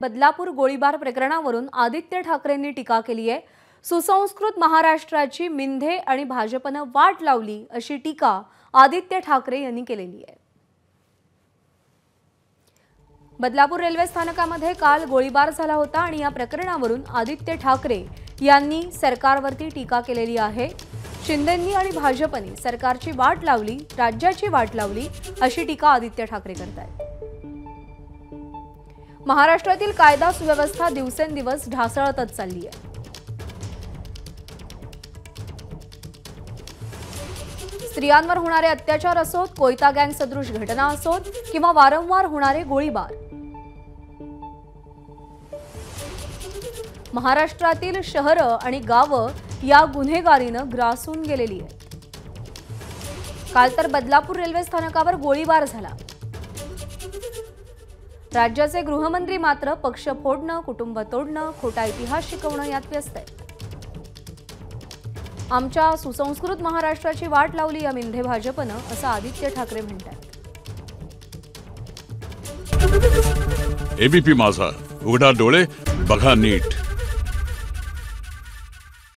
बदलापूर गोळीबार प्रकरणावरून आदित्य ठाकरेंनी टीका केली आहे। सुसंस्कृत महाराष्ट्राची मिंधे आणि भाजपने वाट लावली अशी टीका आदित्य ठाकरे यांनी केलेली आहे। बदलापूर रेल्वे स्थानकामध्ये काल गोळीबार झाला होता आणि या प्रकरणावरून आदित्य ठाकरे यांनी सरकारवरती टीका केलेली आहे। शिंदेंनी आणि भाजपने सरकारची वाट लावली, राज्याची वाट लावली अशी टीका आदित्य ठाकरे करतात। महाराष्ट्रातील कायदा सुव्यवस्था दिवसेंदिवस ढासळतच चालली आहे। स्त्रियांवर होणारे अत्याचार असोत, कोयता गँग सदृश घटना असोत किंवा वारंवार होणारे गोळीबार, महाराष्ट्रातील शहरं आणि गावं या गुन्हेगारीनं ग्रासून गेलेली आहे। काल तर बदलापूर रेल्वे स्थानकावर गोळीबार झाला। राज्याचे गृहमंत्री मात्र पक्ष फोडणं, कुटुंब तोडणं, खोटा इतिहास शिकवणं यात व्यस्त आहेत। आमच्या सुसंस्कृत महाराष्ट्राची वाट लावली या मिंधे भाजपनं, असं आदित्य ठाकरे म्हणतात। एबीपी माझा, उघडा डोळे बघा नीट।